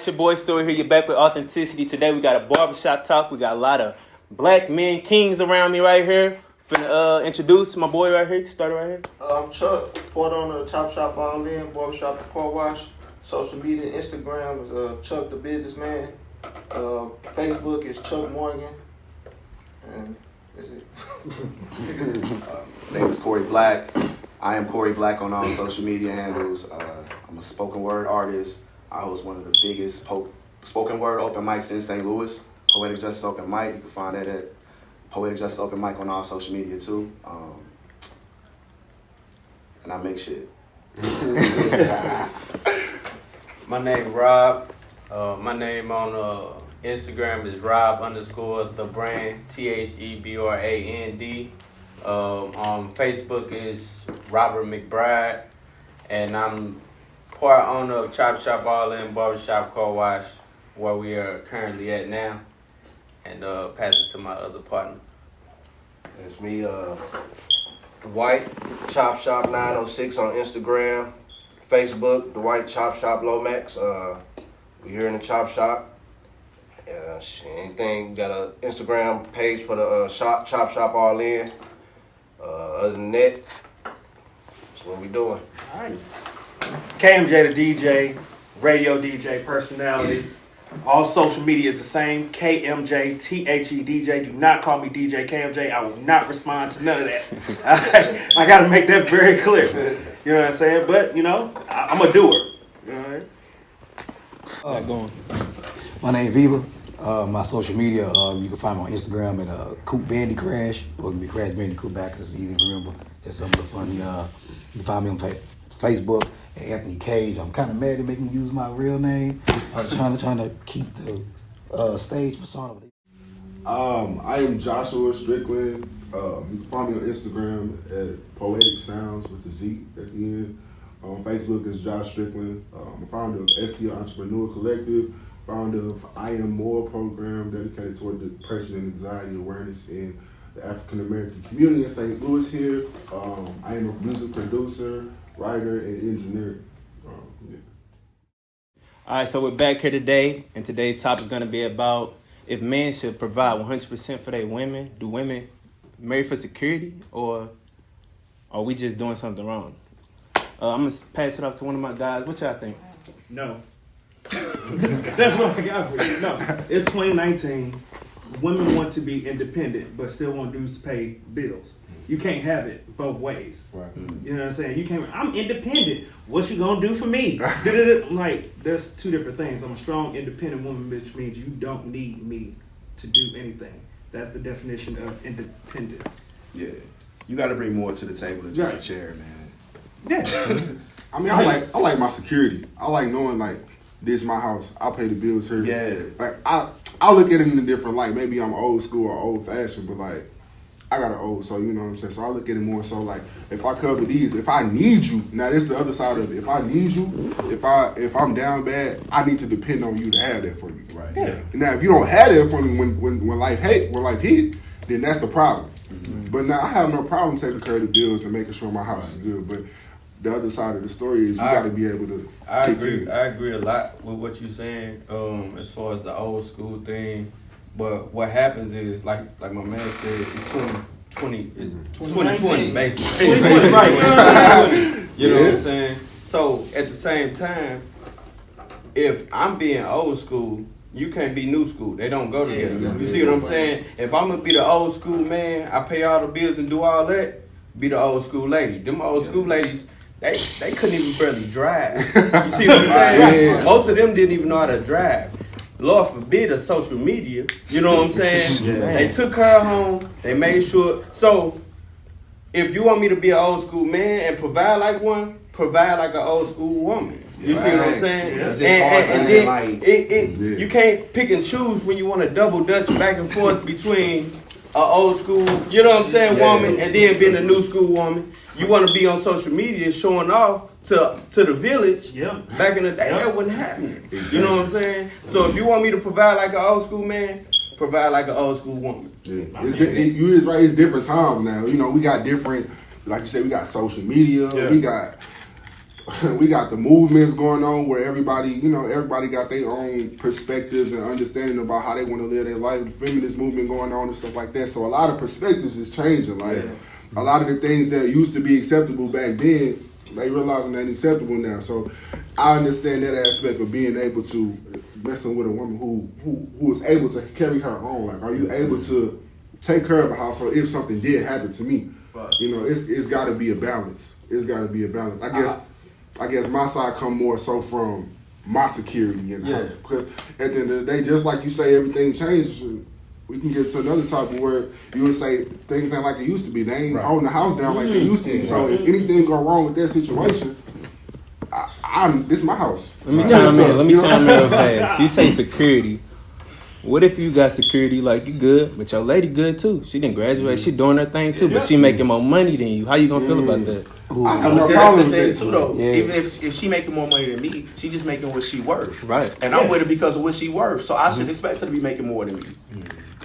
your boy Story here. You're back with Authenticity. Today we got a barbershop talk. We got a lot of black men, kings around me right here. Finna introduce my boy right here. Start it right here. I'm Chuck, port owner of Chop Shop All In, Barbershop the Car Wash. Social media, Instagram is Chuck the Businessman. Facebook is Chuck Morgan. And that's it. My name is Corey Black. I am Corey Black on all social media handles. I'm a spoken word artist. I host one of the biggest spoken word open mics in St. Louis, Poetic Justice Open Mic. You can find that at Poetic Justice Open Mic on all social media too. And I make shit. My name Rob. My name on Instagram is Rob_the_brand, THEBRAND. On Facebook is Robert McBride, and I'm part owner of Chop Shop All In Barbershop Car Wash, where we are currently at now, and pass it to my other partner. It's me, Dwight, Chop Shop 906 on Instagram, Facebook, Dwight Chop Shop Lomax. We here in the Chop Shop. Anything, got an Instagram page for the Chop Shop All In. Other than that, that's what we doing. All right. KMJ the DJ, radio DJ personality. All social media is the same. KMJ, THE DJ. Do not call me DJ KMJ. I will not respond to none of that. I got to make that very clear. You know what I'm saying? But, you know, I'm a doer. You know what I mean? My name is Viva. My social media, you can find me on Instagram at Coop Bandy Crash, or it can be Crash Bandy Coop back because it's easy to remember. Just some of the funny. You can find me on Facebook at Anthony Cage. I'm kind of mad they make me use my real name. I'm trying to keep the stage persona. I am Joshua Strickland. You can find me on Instagram at Poetic Sounds with the Z at the end. On Facebook is Josh Strickland. I'm a founder of SEO Entrepreneur Collective. Founder of I Am More program dedicated toward depression and anxiety awareness in the African American community in St. Louis here. I am a music producer, writer, and engineer. Yeah. All right, so we're back here today, and today's topic is going to be about if men should provide 100% for their women. Do women marry for security, or are we just doing something wrong? I'm going to pass it off to one of my guys. What y'all think? No. That's what I got for you. No, it's 2019. Women want to be independent, but still want dudes to pay bills. You can't have it both ways. Right. You know what I'm saying? You can't. I'm independent. What you gonna do for me? Like, there's two different things. I'm a strong, independent woman, which means you don't need me to do anything. That's the definition of independence. Yeah. You got to bring more to the table than just a chair, man. Yeah. I mean, I like my security. I like knowing, like, this is my house. I'll pay the bills here. Yeah. Like, I look at it in a different light. Maybe I'm old school or old fashioned, but like, I got an old, so you know what I'm saying? So I look at it more so like, if I cover these, if I need you, now this is the other side of it. If I need you, if I'm down bad, I need to depend on you to have that for me. Right. Yeah. Now, if you don't have that for me when life hit, then that's the problem. Mm-hmm. But now I have no problem taking care of the bills and making sure my house is good. But the other side of the story is you got to be able to. I agree a lot with what you're saying, as far as the old school thing. But what happens is, like my man said, it's 2020 basically. 2020, right? You know what I'm saying? So at the same time, if I'm being old school, you can't be new school. They don't go together. You see what I'm saying? If I'm gonna be the old school man, I pay all the bills and do all that. Be the old school lady. Them old school ladies. They couldn't even barely drive. You see what I'm saying? Yeah. Most of them didn't even know how to drive. Lord forbid a social media. You know what I'm saying? Yeah. They took her home. They made sure. So if you want me to be an old school man and provide like one, provide like an old school woman. You see what I'm saying? Yeah. And then you can't pick and choose when you want to double dutch back and forth between an old school, you know what I'm saying, woman, and then being a new school woman. You want to be on social media showing off to the village. Yeah. Back in the day, that wasn't happening. You know what I'm saying? So if you want me to provide like an old school man, provide like an old school woman. Yeah. You is right. It's different times now. You know, we got different, like you said, we got social media. Yeah. We got we got the movements going on where everybody got their own perspectives and understanding about how they want to live their life. The feminist movement going on and stuff like that. So a lot of perspectives is changing. Like a lot of the things that used to be acceptable back then, they realizing they ain't acceptable now. So I understand that aspect of being able to messing with a woman who is able to carry her own. Like, are you able to take care of a household if something did happen to me? Right. It's got to be a balance. It's got to be a balance. I guess my side come more so from my security in the house, because at the end of the day, just like you say, everything changed. We can get to another topic where you would say things ain't like they used to be. They ain't holding the house down like they used to be. So if anything go wrong with that situation, this is my house. Let me chime in real fast. You say security. What if you got security, like you good, but your lady good too? She didn't graduate, she doing her thing too, but she making more money than you. How you gonna feel about that? I have no problem with that too, though. Yeah. Even if she making more money than me, she just making what she worth. Right. And I'm with her because of what she worth. So I should expect her to be making more than me.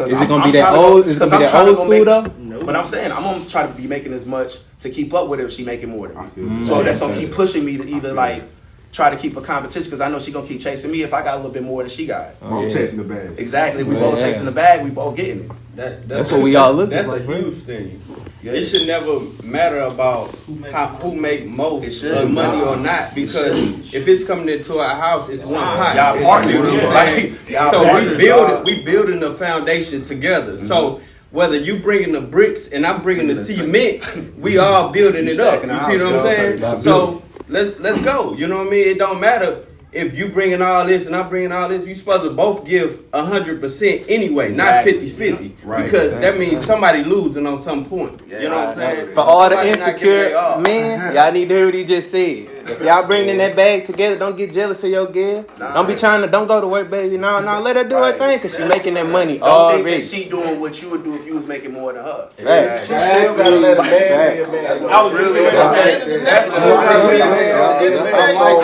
Is it gonna be that old? Is it gonna be that old school though? No. But I'm saying I'm gonna try to be making as much to keep up with her if she making more than me. So that's gonna keep pushing me to either like try to keep a competition, because I know she gonna keep chasing me if I got a little bit more than she got. I'm chasing the bag. Exactly. We both chasing the bag. We both getting it. That's what we all look. That's a huge thing. Yeah. It should never matter about who make most money or not, because if it's coming into our house, it's one pot. Y'all partners, right? So we building the foundation together. Mm-hmm. So whether you bringing the bricks and I'm bringing the cement, we all building it up. You see what I'm saying? So let's go. You know what I mean? It don't matter if you bringing all this and I'm bringing all this. You supposed to both give 100% anyway, exactly. not 50-50. Right. Because that means somebody losing on some point. Yeah, you know what I'm saying? For all the insecure men, y'all need to hear what he just said. If y'all bringing that bag together, don't get jealous of your girl. Don't be trying to, don't go to work, baby. No, let her do her thing, because she making that money already. Don't think that she doing what you would do if you was making more than her. Right. She still gotta let a man be a man. That's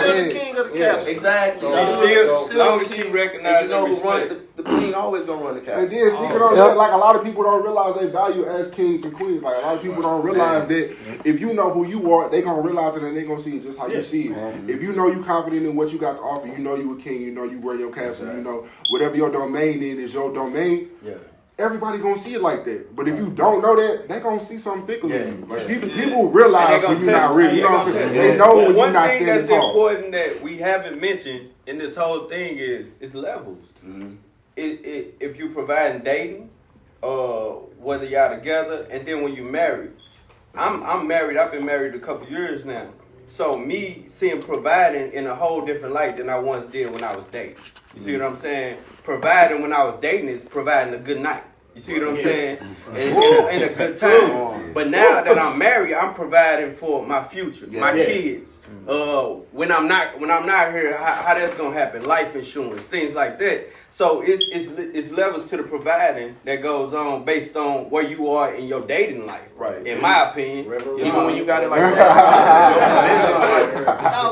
the king of the castle. Exactly. As long as she recognizes you know who run the queen always gonna run the castle. And then speaking on that, like a lot of people don't realize they value as kings and queens. Like a lot of people don't realize that if you know who you are, they gonna realize it and they gonna see it just how you see it. If you know you confident in what you got to offer, you know you a king, you know you run your castle, you know whatever your domain is your domain. Yeah. Everybody gonna see it like that. But if you don't know that, they gonna see something fickle in you. Like people realize when you're not real. You know what I'm saying? They know when you're not standing tall. One thing that's important that we haven't mentioned in this whole thing is levels. Mm-hmm. If you providing dating, whether y'all together, and then when you married. I'm married. I've been married a couple years now. So me seeing providing in a whole different light than I once did when I was dating. You see what I'm saying? Providing when I was dating is providing a good night. You see what I'm saying? In a good time. But now that I'm married, I'm providing for my future, my kids. When I'm not here, how that's gonna happen? Life insurance, things like that. So it's levels to the providing that goes on based on where you are in your dating life. Right. In my opinion, even when you got it like that,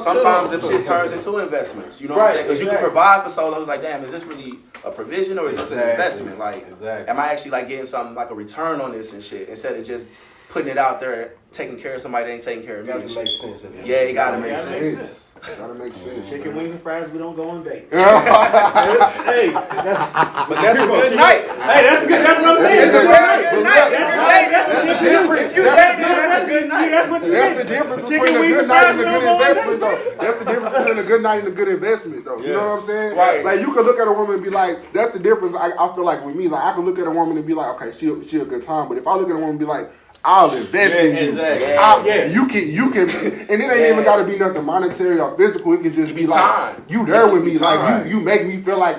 sometimes it just turns into investments. You know what I'm saying? Because you can provide for so long. It's like, damn, is this really a provision or is this an investment? Like, am I actually like getting something like a return on this and shit instead of just putting it out there, taking care of somebody that ain't taking care of me? It gotta make sense. Yeah, it gotta make sense. Gotta make sense. Chicken wings and fries, we don't go on dates. Hey, that's a good night. Hey, that's good. That's what I'm saying. It's a good night. That's different. You dating, that's a good night. That's what you That's the difference between a good night and a good investment, though. That's the difference between a good night and a good investment, though. You know what I'm saying? Right. Like, you could look at a woman and be like, that's the difference. I feel like with me, like, I can look at a woman and be like, okay, she a good time. But if I look at a woman and be like, I'll invest in you. Exactly. You can, and it ain't even got to be nothing monetary or physical. It can just be like, you there with me. Like, you make me feel like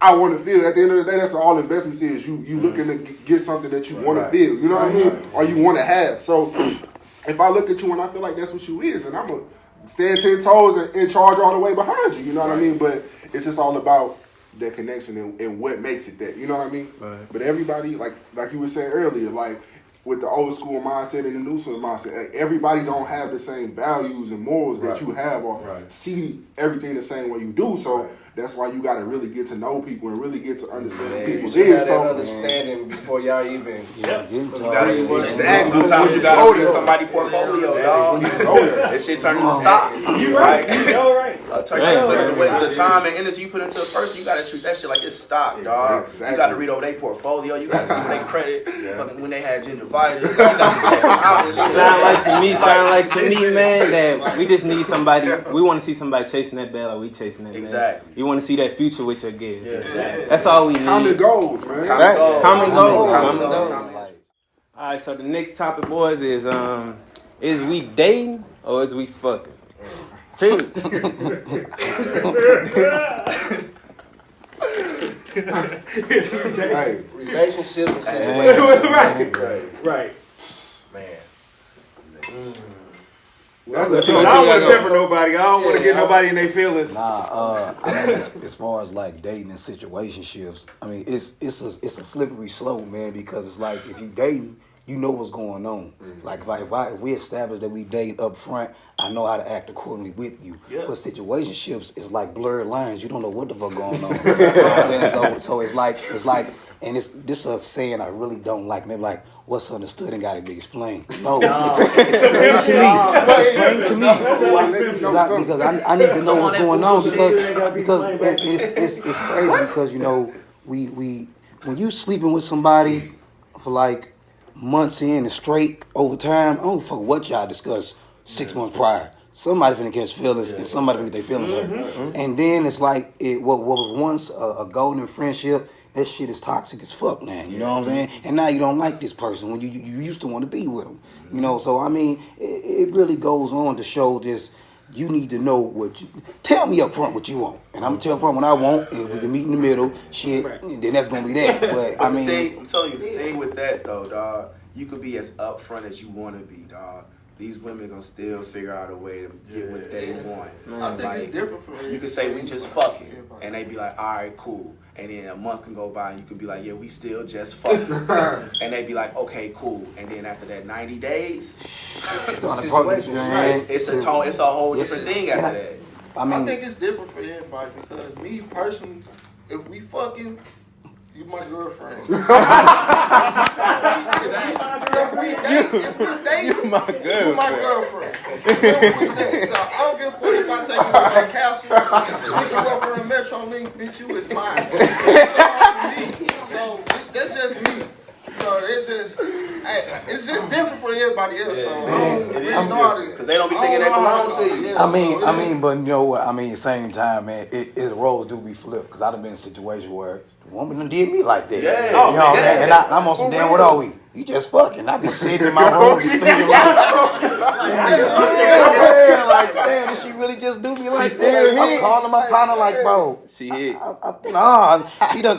I want to feel. At the end of the day, that's all investments is. You looking to get something that you want to feel. You know what I mean? Or you want to have. So if I look at you and I feel like that's what you is, and I'm going to stand 10 toes and charge all the way behind you. You know what I mean? But it's just all about that connection and what makes it that. You know what I mean? Right. But everybody, like you were saying earlier, like, with the old school mindset and the new school mindset. Like, everybody don't have the same values and morals that you have or see everything the same way you do. So that's why you got to really get to know people and really get to understand who people is. So understanding before y'all even. Sometimes you gotta read somebody's portfolio, dog. That shit turn into stock. You right. The time and energy you put into a person, you gotta treat that shit like it's stock, dog. Exactly. You gotta read over their portfolio. You gotta see what they credit. When they had gingivitis, you gotta check them out and shit. Sound like to me, man, that we just need somebody. We want to see somebody chasing that bag like we chasing that bag. Exactly. You want to see that future with your gift. Yeah, exactly. That's all we need. common goals, man. Common goals. Common All right, so the next topic, boys, is we dating or is we fucking? Period. Hey, Relationships and situations. Right. Man. that's a I don't want to pepper nobody. I don't want to get nobody in their feelings. Nah, I mean, as far as like dating and situationships, I mean, it's a slippery slope, man, because it's like if you dating, you know what's going on. Like if we establish that we date up front, I know how to act accordingly with you. Yeah. But situationships is like blurred lines. You don't know what the fuck going on. You know what I'm saying? So it's like, and this is a saying I really don't like. And they're like, what's understood and got to be explained. No, explain to me. Explain to me. Because I need to know what's going on. Because it's crazy because, you know, we when you sleeping with somebody for like months in and straight over time, I don't fuck what y'all discussed 6 months prior. Somebody finna catch feelings and somebody finna get their feelings hurt. And then it's like what was once a golden friendship, that shit is toxic as fuck now, you know what I'm saying? And now you don't like this person when you used to want to be with them. You know, so I mean, it really goes on to show this. You need to know what you tell me up front what you want, and I'm gonna tell up front what I want, and if we can meet in the middle, shit, then that's gonna be that. But I mean, I'm telling you, the thing with that though, dog, you could be as upfront as you want to be, dog. These women gonna still figure out a way to get what they want. I think it's different from you can say we just fucking, and they be like, all right, cool. And then a month can go by, and you can be like, yeah, we still just fucking. And they be like, okay, cool. And then after that 90 days, it's a whole different thing after that. I think it's different for everybody because me personally, if we fucking, you my girlfriend. If we date, You my girlfriend. You my girlfriend. So I don't give a fuck if I take you to my castle, bitch, you go for a Metro Link, bitch, you is mine. So that's just me. So it's just different for everybody else. So I don't really know how to, because they don't be thinking that belongs to you. I mean, but you know what? I mean, at the same time, man, the roles do be flipped. Because I've been in a situation where the woman done did me like that. Yeah. You know what I'm saying? And I'm on some damn, what are we? You just fucking. I be sitting in my room just thinking like, damn, did she really just do me like that? I'm calling my partner like, bro. She hit. Nah, she done,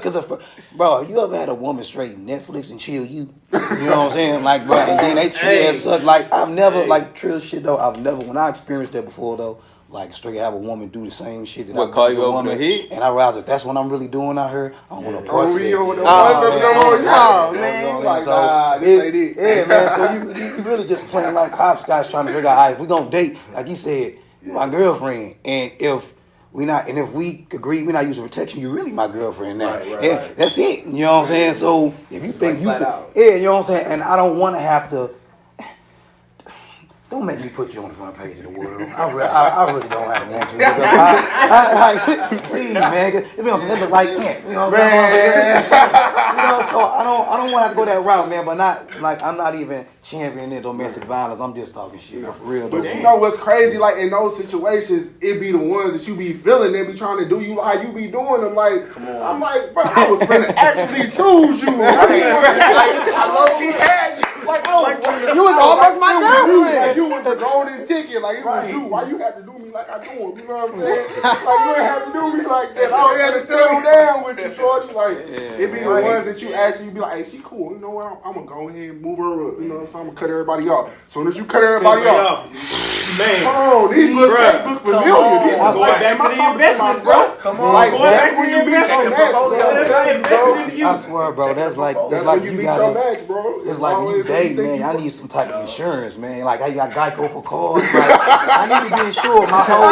bro, you ever had a woman straight Netflix and chill you? You know what I'm saying? Like, bro, and then they treat that such, like, I've never, like, trill shit though, when I experienced that before though, like straight have a woman do the same shit that I call do you to a over woman, the heat? and I realize if that's what I'm really doing out here, I don't want to approach that. Yeah, man. So you really just playing like hopscotch, trying to figure out, all right, if we gonna date, like you said, you my girlfriend, and if we agree we're not using protection, you really my girlfriend now. Right. That's it. You know what I'm saying? So if you think you, you know what I'm saying, and I don't want to have to. Don't make me put you on the front page of the world. I really don't have to want to. I please, man. It be on some niggas like that. You know what I'm saying? So I don't want to have to go that route, man. But not like I'm not even championing domestic violence. I'm just talking shit for real. But you know what's crazy? Like in those situations, it be the ones that you be feeling. They be trying to do you like you be doing them. Like I'm like, bro, I was finna actually choose you. I low-key had you. Like, you was almost my girlfriend. You was the golden ticket. Like, it was you. Why you have to do me like I do him? You know what I'm saying? Like, you ain't have to do me like that. I don't have to settle down with you, shorty. Like, it be the ones that you actually you be like, hey, she cool. You know what? I'm going to go ahead and move her up. You know what I'm saying? I'm going to cut everybody off. As soon as you cut everybody off, Man. Oh, these look familiar. These I'm going back to the investments, bro. Come Like, on. that's when you meet your match, bro. I'm telling you, bro. I swear, bro, that's like That's like when you you meet gotta. your match, bro. It's like when you always date, think man. you- I need some type of insurance, man. Like I got Geico for cars. Like, I need to be insured. My whole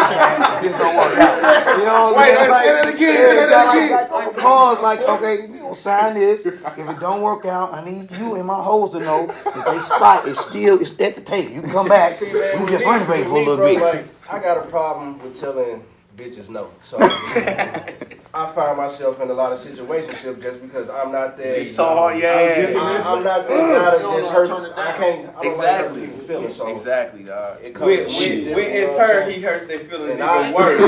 this don't work out. You know what I'm Wait, saying? say that again. Say that again. Like Geico for cars. Like, okay, you gonna sign this. If it don't work out, I need you and my hoes to know that they spot is still it's at the table. You can come back. See, man, You with just me- renovating with for a me, little bro, bit. Like, I got a problem with telling bitches no. So I find myself in a lot of situationships just because I'm not there. It's so hard, yeah. I'm not that guy that don't just know, hurt. turn it I down. can't. I don't Exactly. like hurt people's feelings. So Exactly, dog. it comes to me. When in turn he hurts their feelings And even I- worse.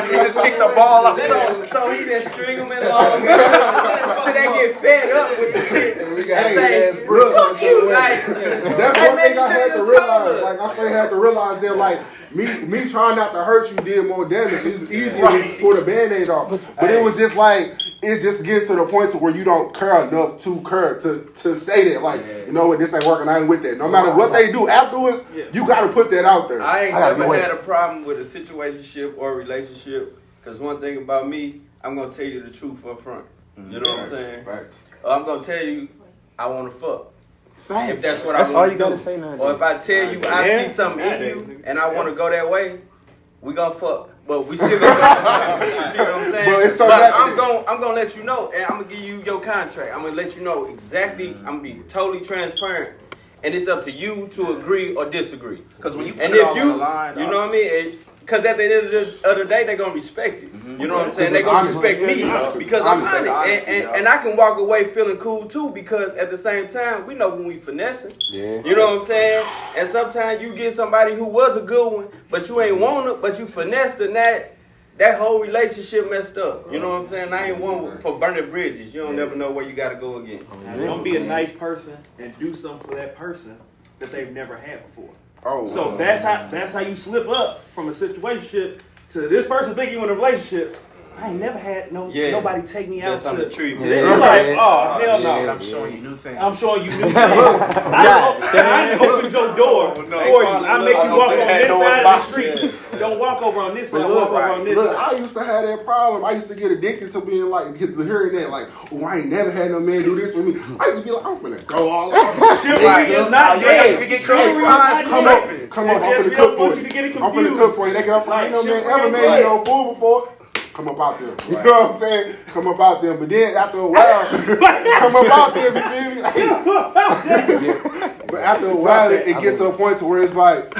He just kicked the ball up. So he just string them along till they get fed up with the shit. We got And say, big ass bricks. fuck you, like. That's Hey, one man, thing I you had should've to just realize. told us. Like I straight had to realize that like me trying not to hurt you did more damage. It's easier to pull the band-aid off. But it was just like it's just getting to the point to where you don't care enough to say that like you know what, this ain't working. I ain't with that. No matter what they do afterwards, you got to put that out there. I ain't I gotta never go had a problem with a situationship or relationship. Cause one thing about me, I'm gonna tell you the truth up front. You know what I'm saying? Facts. I'm gonna tell you, I wanna fuck. Facts. If that's what That's I all want you to do. gotta say nowadays. Or if I tell you I Yeah. see something in Nowadays, you nigga. and I want to go that way, we gonna fuck. But we still gonna you see what I'm saying? But it's so but happening. I'm gonna let you know, and I'm gonna give you your contract. I'm gonna let you know exactly. I'm gonna be totally transparent, and it's up to you to agree or disagree. Because when you put And it if all you, on the line, you know what I mean? Because at the end of the day, they're going to respect it. You know what I'm saying? They're going to respect me because I'm Honesty, honest. And I can walk away feeling cool too because at the same time, we know when we finessing. Yeah. You know what I'm saying? And sometimes you get somebody who was a good one, but you ain't want it, but you finessed and that whole relationship messed up. You know what I'm saying? I ain't one for burning bridges. You don't never know where you got to go again. Now, don't be a nice person and do something for that person that they've never had before. Oh, So that's how you slip up from a situationship to this person thinking you in a relationship. I ain't never had nobody take me out That's on the to. tree. You're like, oh hell no. shit, I'm showing you new things. I'm showing you new things. I opened your door for you. I make you walk on this side of the street. Don't walk over on this side. But Walk over on this look, side. I used to have that problem. I used to get addicted to being like, to hearing that, like, oh, I ain't never had no man do this for me. I used to be like, I'm gonna go all out. Chivalry is not dead. You get Chivalry is not Come dead. on, come on, I'm Yes, finna we cook don't for want you. you to get it I'm finna confused. cook for you. They get up, Like, ain't no man chivalry ever ain't made dead. you no food before. Come up out there. You know what I'm saying? Come up out there. But then after a while, come up out there, you feel me? But after a while, it gets to a point to where it's like,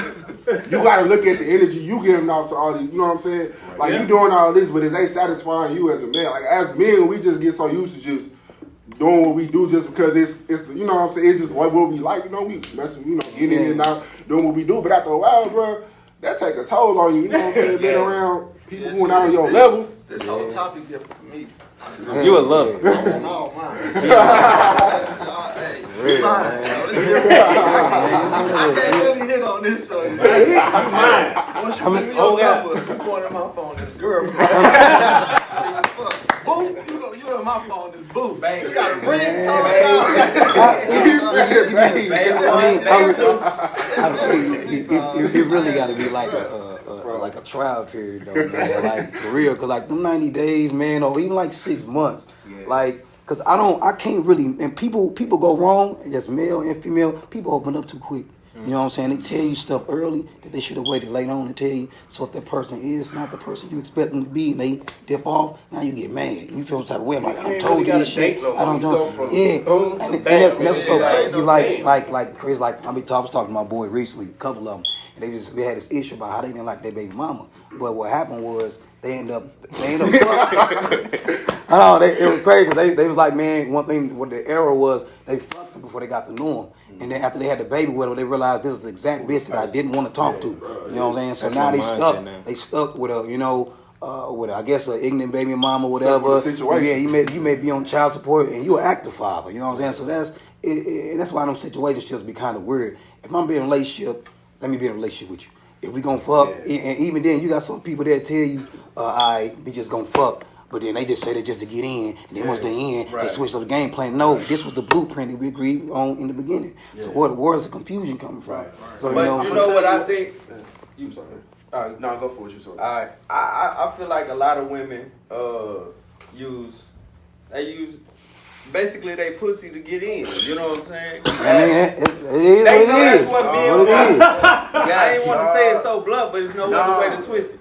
you gotta look at the energy you giving out to all these, you know what I'm saying? Like, you doing all this, but is they satisfying you as a man? Like, as men, we just get so used to just doing what we do just because it's you know what I'm saying? It's just what we like, you know, we messing, you know, getting in and out, doing what we do. But after a while, bro, that take a toll on you, you know what I'm saying? Being around people who are not on your level. This whole topic different for me. You a lover. No, mine. Hey, mine. It's different. I can't really hit on this subject. Once you give me your number, you going in my phone, this girlfriend. Boo, you in my phone, this boo. You gotta bring it to It really got to be like a trial period though, man. Like for real, cause like them 90 days, man, or even like 6 months, like. Cause I can't really, and people go wrong, just male and female, people open up too quick. You know what I'm saying? They tell you stuff early that they should have waited later on to tell you. So if that person is not the person you expect them to be and they dip off, now you get mad. You feel some type of way. I'm like, I done told you this shit. I don't know. Yeah. And that's what's so crazy. Like Chris, like I was talking to my boy recently, a couple of them, and we had this issue about how they didn't like their baby mama. But what happened was they end up I know, it was crazy. They was like, man, one thing, what the error was, they fucked them before they got to know him. And then after they had the baby with her, they realized this is the exact bitch that I didn't want to talk to. You know what I'm saying? So now they stuck with a, with a, I guess an ignorant baby mama or whatever. Yeah, you may be on child support and you're an active father. You know what I'm saying? So that's why them situationships be kind of weird. If I'm being in a relationship, let me be in a relationship with you. If we gonna fuck, and even then, you got some people that tell you, we just gonna fuck. But then they just said it just to get in, and then once they in, they switched up the game plan. No, this was the blueprint that we agreed on in the beginning. So where's the confusion coming from? So But you know what I think? You sorry. No, go for what you said. I feel like a lot of women use basically they pussy to get in. You know what I'm saying? It is They know what it that's is. what men What it is. I ain't want to say it so blunt, but there's no other way to twist it.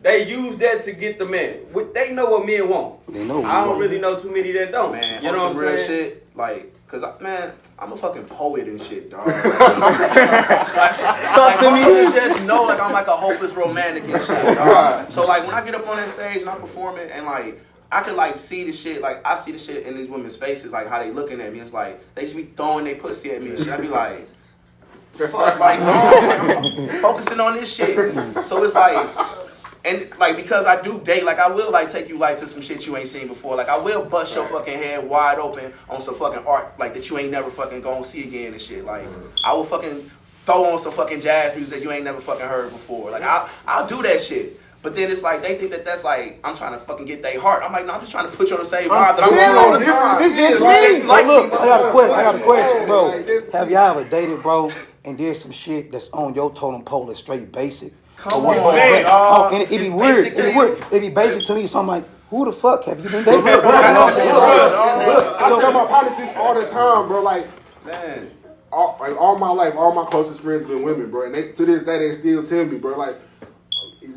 They use that to get the man. They know what men want. They know. I don't really know too many that don't. Man, you know some what I'm real saying? shit, like, cause I'm a fucking poet and shit, dog. Talk to me. Just know, like, I'm like a hopeless romantic and shit, dog. So like, when I get up on that stage and I'm performing, and like, I could like see the shit, like I see the shit in these women's faces, like how they looking at me. It's like they just be throwing their pussy at me and shit. I be like, fuck, like, no, like, I'm focusing on this shit. So it's like. And like, because I do date, like I will like take you like to some shit you ain't seen before. Like I will bust your fucking head wide open on some fucking art like that you ain't never fucking gonna see again and shit. Like I will fucking throw on some fucking jazz music that you ain't never fucking heard before. Like I'll do that shit. But then it's like they think that that's like I'm trying to fucking get their heart. I'm like, no, I'm just trying to put you on the same vibe that I'm on all the time. It's just Hey, me. look, I got a question, bro. Have y'all ever dated, bro, and there's some shit that's on your totem pole that's straight basic? Come on, on, and it be it's weird. basic to you. It be basic to me. So I'm like, who the fuck have you been dating? Look, I tell my partners this all the time, bro. Like, Man. all my life, all my closest friends been women, bro. And they, to this day, they still tell me, bro. Like,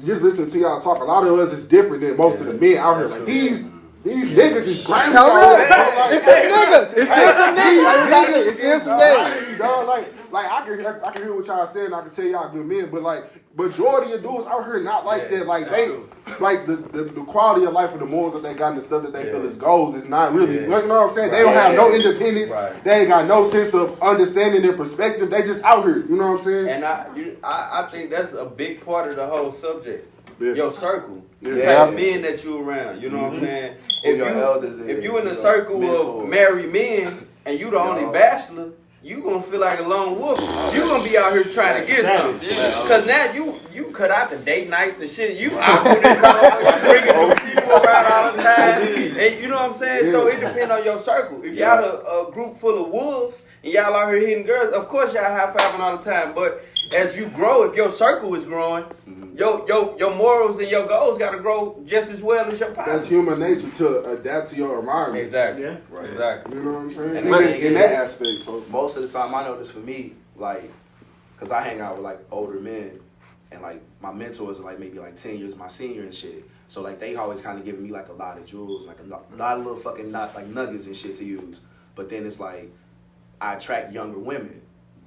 just listening to y'all talk, a lot of us is different than most of the men out here. Like these niggas is grimy. It's some niggas. It's still some niggas. It's still some niggas. Dog, like I can hear what y'all saying. And I can tell y'all good men, but like majority of dudes out here not like that. Like they, like the quality of life and the morals that they got and the stuff that they feel is goals is not really. You know what I'm saying? They don't have no independence. They ain't got no sense of understanding their perspective. They just out here. You know what I'm saying? And I think that's a big part of the whole subject. Yeah. Your circle, the Yeah. type of men that you around. You know what I'm saying? Who your elders If you is, in a your circle mentors. of married men and you the only bachelor, you gonna feel like a lone wolf. You gonna be out here trying to get something. Cause now you cut out the date nights and shit. You out there bringing new people around all the time. And you know what I'm saying? So it depends on your circle. If y'all a group full of wolves and y'all out here hitting girls, of course y'all high fiving all the time. But as you grow, if your circle is growing, your morals and your goals got to grow just as well as your power. That's human nature to adapt to your environment. Exactly. Yeah. Right. Exactly. You know what I'm saying? And In that aspect, so most of the time, I know this for me, like, cause I hang out with like older men, and like my mentors are like maybe like 10 years my senior and shit. So like they always kind of giving me like a lot of jewels, like a lot of little fucking nuggets and shit to use. But then it's like I attract younger women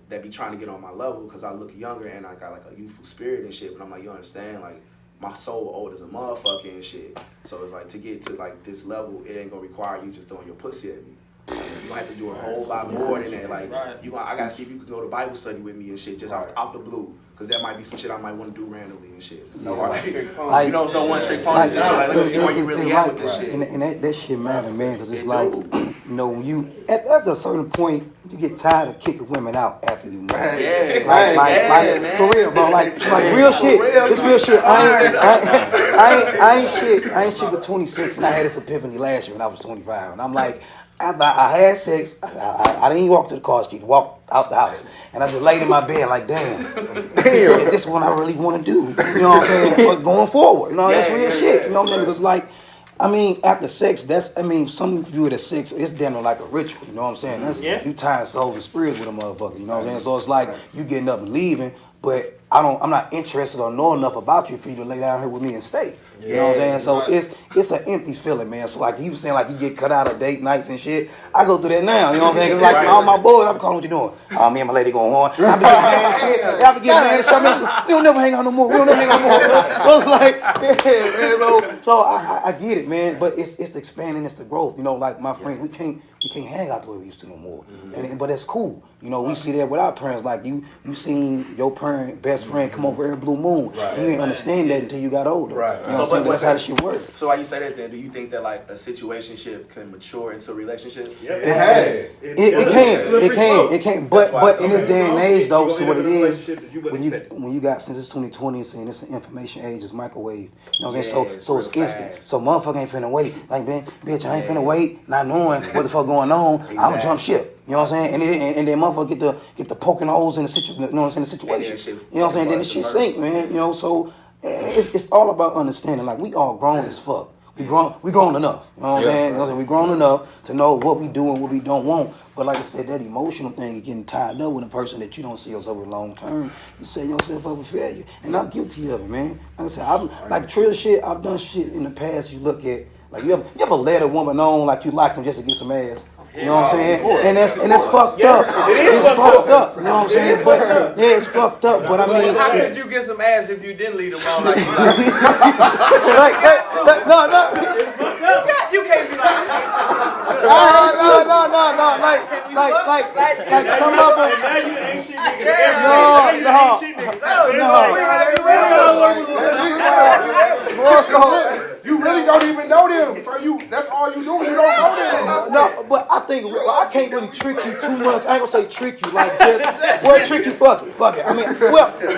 that be trying to get on my level because I look younger and I got like a youthful spirit and shit. But I'm like, you understand, like my soul old as a motherfucker and shit. So it's like to get to like this level, it ain't gonna require you just throwing your pussy at me. You gonna have to do a whole lot more than that. Like I gotta see if you could go to Bible study with me and shit just out the blue. Cause that might be some shit I might want to do randomly and shit. Like, You know, it's no one trick ponies and shit. Like, let me see where you really at with this shit. And that shit matter, man, because it's like, you know, when you, at a certain point, you get tired of kicking women out after you marry. Like, for real, bro. Like real shit. It's real shit. I ain't shit but 26, and I had this epiphany last year when I was 25, and I'm like, after I had sex, I didn't walk to the car street, walked out the house, and I just laid in my bed like, damn, this is what I really want to do. You know what I'm saying? But going forward, you know, that's real shit. You know what I'm saying? Because like, I mean, after sex, some view it as sex, it's damn near like a ritual, you know what I'm saying? That's you tying souls and spirits with a motherfucker, you know what I'm saying? So it's like you getting up and leaving, but I'm not interested or know enough about you for you to lay down here with me and stay. You know what I'm saying? So it's an empty feeling, man. So like you was saying, like you get cut out of date nights and shit. I go through that now. You know what I'm saying? Cause like all my boys, I'm calling, what you doing? Oh, me and my lady going on. I be getting mad and shit. Y'all be getting mad and stuff. We don't never hang out no more. So it's like, man. So I get it, man. But it's the expanding, it's the growth. You know, like my friends, we can't hang out the way we used to no more. But that's cool. You know, we see that with our parents. Like you seen your best friend come over every blue moon. You didn't understand that until you got older. Right. You know So saying? That's how the shit works. So why you say that then? Do you think that like a situationship can mature into a relationship? It has. It can. But in this day and age, though, You see what it gonna is. enter a relationship that you wouldn't When you expect. when you got, since it's 2020, saying it's an information age, it's microwave. You know what I'm Yeah, saying? it's So it's real instant. fast. So motherfucker ain't finna wait. Like, man, bitch, I ain't finna wait, not knowing what the fuck going on. I'ma jump ship. You know what I'm saying? And then motherfucker get the poking holes in the situation. You know what I'm saying? The situation. You know what I'm saying? Then the shit sink, man. You know, so it's all about understanding. Like, we all grown as fuck. We grown enough. You know what I'm saying? You know what I'm saying? We grown enough to know what we do and what we don't want. But like I said, that emotional thing, getting tied up with a person that you don't see yourself with long term, you set yourself up for failure. And I'm guilty of it, man. Like I said, like trill shit, I've done shit in the past. You look at, like, you ever let a woman on like you liked them just to get some ass? You know what I'm saying? And that's fucked up. It's fucked up. You know what I'm saying? But yeah, it's fucked up. But I mean, How could you get some ass if you didn't lead them on like you? You can't be like like some of them. Now you ain't shit nigga. You really don't even know them. So that's all you do. You don't know them. No, but I think I can't really trick you too much. I ain't gonna say trick you, like just trick you. Fuck it. I mean,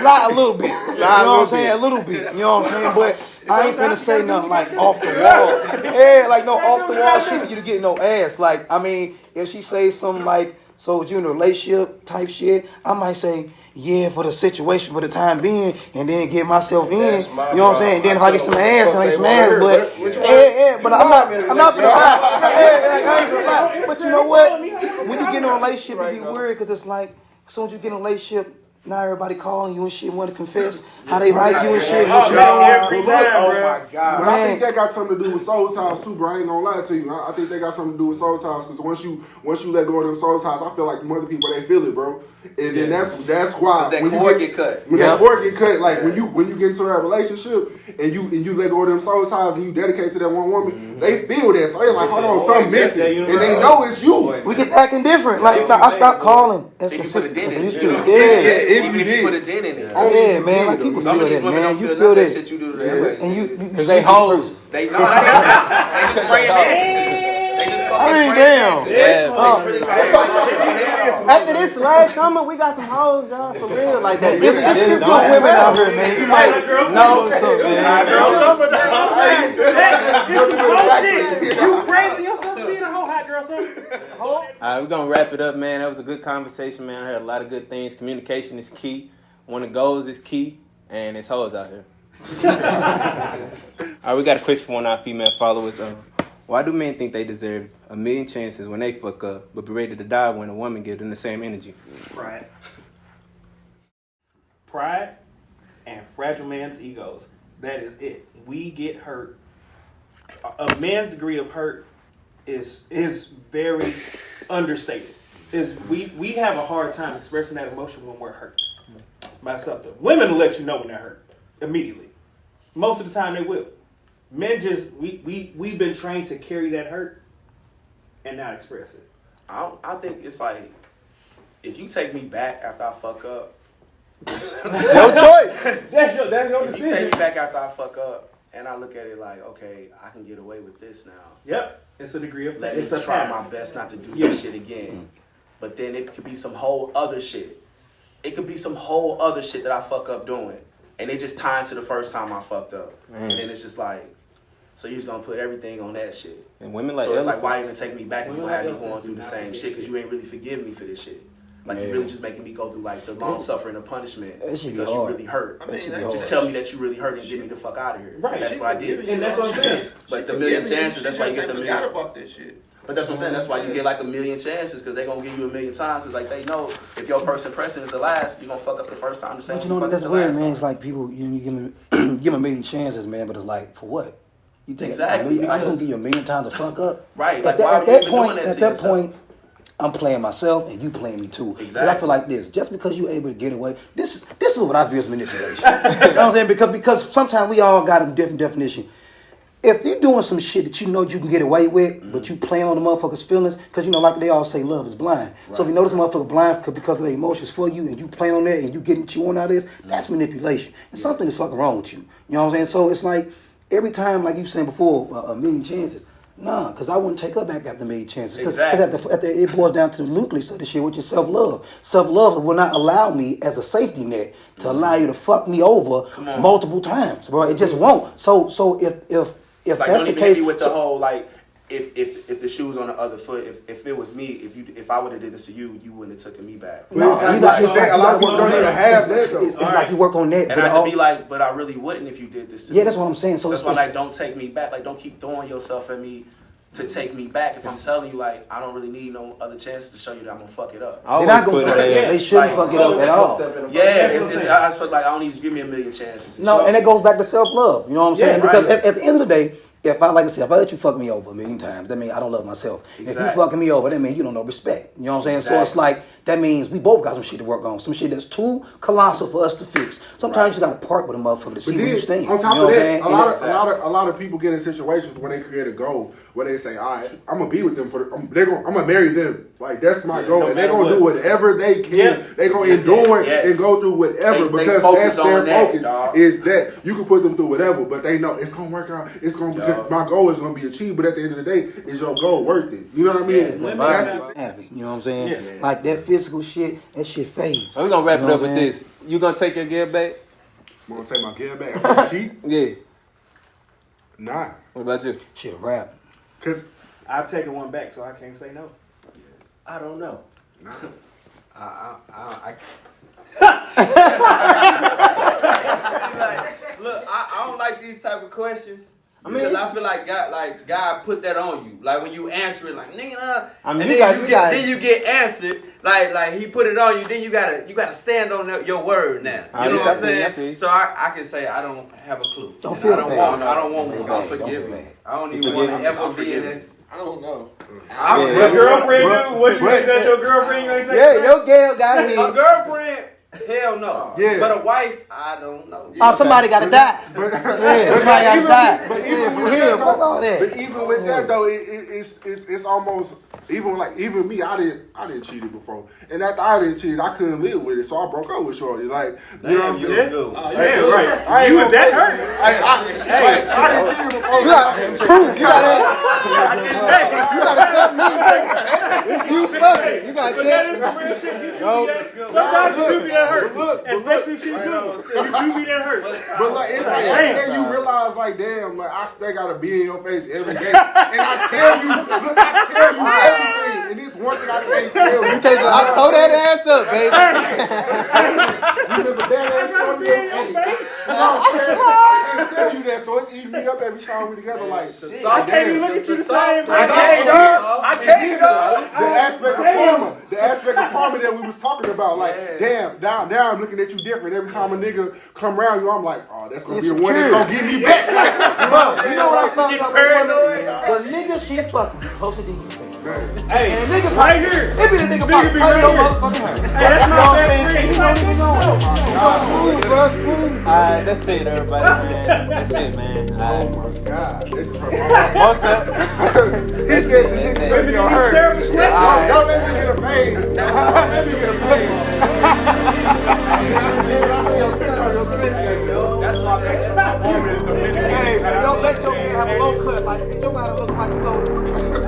lie a little bit. You know what I'm saying? A little bit. You know what I'm saying? But I ain't finna say nothing like off the wall. Yeah, like no off the wall shit for you to get no ass. Like, I mean, if she says something like, so you in a relationship type shit, I might say, yeah, for the situation, for the time being, and then get myself in. You know what I'm saying? Then if I get some ass, then I get some ass. But but I'm not gonna lie. I ain't gonna lie. But you know what? When you get in a relationship, it be weird because it's like, as soon as you get in a relationship, now everybody calling you and shit, want to confess how they like you and shit. What you Every doing? time, Oh bro. my God. But I think that got something to do with soul ties too, bro. I ain't gonna lie to you. I think they got something to do with soul ties because once you let go of them soul ties, I feel like the other people, they feel it, bro. And then that's why that cord get cut. When that cord get cut, like when you get into that relationship and you let go of them soul ties and you dedicate to that one woman, they feel that. So they like, hold on, something missing, and they know it's you. We get acting different. Like I stopped calling as consistent as I used to. Even if you put a dent in it. Yeah, man. Like people Some feel of these that, women man. don't You feel feel none of that that shit you do to them. and you Cause they hoes. They just praying mantises. They just fucking praying mantises. Yeah. After this last summer, we got some hoes, y'all, for real. Like that. This good women out here, man. You might know what's up, man. You praising yourself for being a hoe, hot girl summer. All right, we're gonna wrap it up, man. That was a good conversation, man. I heard a lot of good things. Communication is key. One of the goals is key, and it's hoes out here. All right, we got a question from one of our female followers. Why do men think they deserve a million chances when they fuck up, but be ready to die when a woman gives them the same energy? Pride and fragile man's egos. That is it. We get hurt. A man's degree of hurt is very understated. We have a hard time expressing that emotion when we're hurt by something. Women will let you know when they're hurt immediately. Most of the time they will. Men just we've been trained to carry that hurt and not express it. I think it's like, if you take me back after I fuck up, Your choice. That's your if you take decision. me back after I fuck up, and I look at it like, okay, I can get away with this now. Yep, it's a degree of Let me it's a try pattern. my best not to do this shit again. But then it could be some whole other shit. It could be some whole other shit that I fuck up doing. And it just tied to the first time I fucked up. And then it's just like, so you're just gonna put everything on that shit. And women like So it's like, why elephants. even take me back if you gonna have me going through the same shit? Because you ain't really forgive me for this shit. Like, you're really just making me go through like the long suffering of punishment That shit because get you hard. really hurt. That shit get Just hard. tell me that you really hurt and get me the fuck out of here. Right. That's what I did. And that's what I'm saying. But the million chances, that's why you get the million. Forgot about this shit. But that's what I'm saying. That's why you get like a million chances, because they're gonna give you a million times. It's like they know if your first impression is the last, you're gonna fuck up the first time the same. But you know what? That's weird, man. It's like people, you give them give 'em a million chances, man. But it's like, for what? You think Exactly. I'm gonna give you a million times to fuck up? Right. At Like, that, why at are you that even point, doing that at to that yourself? point, I'm playing myself and you playing me too. Exactly. But I feel like this, just because you're able to get away, this is what I view as manipulation. You know what I'm saying? Because sometimes we all got a different definition. If you're doing some shit that you know you can get away with, but you playing on the motherfucker's feelings, because you know, like they all say, love is blind. So if you know this motherfucker blind because of their emotions for you, and you playing on that, and you getting what you want out of this, that's manipulation. And something is fucking wrong with you. You know what I'm saying? So it's like, every time, like you saying before, a million chances. Nah, because I wouldn't take her back after a million chances. Because it boils down to the nucleus of the shit, which is self-love. Self-love will not allow me as a safety net to allow you to fuck me over multiple times, bro. It just won't. So if Like, that's don't the even case, hit me with the whole like, if the shoe's on the other foot, if it was me, if I would have did this to you, you wouldn't have taken me back. no, you got a lot of people don't even have that though. It's like you work on that. And I have to be like, but I really wouldn't if you did this to me. Yeah, that's what I'm saying. So that's why, like, don't take me back. Like, don't keep throwing yourself at me to take me back. If I'm telling you, like, I don't really need no other chances to show you that I'm gonna fuck it up. They're not gonna fuck it up. They shouldn't fuck it up at all. Yeah, I just feel like I don't need to give me a million chances. No, and it goes back to self-love. You know what I'm saying? Because right. at the end of the day, if I let you fuck me over a million times, that means I don't love myself. Exactly. If you fucking me over, that means you don't know respect. You know what I'm saying? So it's like, that means we both got some shit to work on. Some shit that's too colossal for us to fix. Sometimes you just gotta part with a motherfucker to see where you stand. On top you know of what that, a lot of people get in situations when they create a goal where they say, all right, I'm gonna be with them I'm gonna marry them. Like, that's my goal. And they're gonna do whatever they can. Yeah. They're gonna endure it and go through whatever because that's their focus is that you can put them through whatever, but they know it's gonna work out. It's gonna because my goal is gonna be achieved, but at the end of the day, is your goal worth it? You know what I mean? You know what I'm saying? Yeah. Like that physical shit, that shit fades. So we're gonna wrap it up with this. You gonna take your gear back? I'm gonna take my gear back after the cheat? Yeah. Nah. What about you? Shit, rap. Cause I've taken one back, so I can't say no. I don't know. nah. Look, I don't like these type of questions. Because I feel like God put that on you. Like when you answer it, like nigga, and then you get answered. Like he put it on you. Then you gotta stand on your word now. You know what I'm saying? So I can say I don't have a clue. Don't feel bad. I don't want one. Don't forgive me. I don't even want to ever be in this. I don't know. Your girlfriend do what you think that's your girlfriend. You ain't take Yeah, your girl got A hit. girlfriend. Hell no. Yeah. But a wife, I don't know. Oh, somebody gotta die. Yeah, somebody gotta die. But even with Yeah, that, fuck all that. But even with that though, it's almost even me. I didn't cheat before, and after I didn't cheat, I couldn't live with it, so I broke up with Shorty. Like, you know what I'm saying? Damn, right. You was that hurt? I didn't cheat before. You got proof. You gotta tell me. You fucking. You gotta That is tell some real shit. me. Sometimes you do be that hurt. Look, Especially if she's good. You do be that hurt. But like, it's like, and then you realize, like, damn, like, I still gotta be in your face every day. And I tell you everything. And this one thing I can't tell you. I told that ass up, baby. You remember that ass from me? I can't tell you that, so it's eating me up every time we together. Like, I can't even look at you the same. I can't, dog. The aspect of karma that we was talking about, like, damn, now I'm looking at you different. Every time a nigga come around you, I'm like, oh, that's gonna be the one that's gonna get me back. Like, Bro, you know what I found out? paranoid. The niggas shit fucking closer than you think. Hey, And niggas right here. It be the nigga Nigga be probably right your here. motherfucking hurt. Hey, that's my best friend. He might be going. Smooth, bro, smooth. Alright, that's it, everybody, man. That's it, man. Oh my God. That just hurt my heart. Most of He said the nigga made me hurt. Don't let me get a pain. Don't let me get a pain. I see your picture on your screen. That's why I make sure my woman is the minute. Hey, man, don't let your man have a low cut. Like, you gotta look like you know.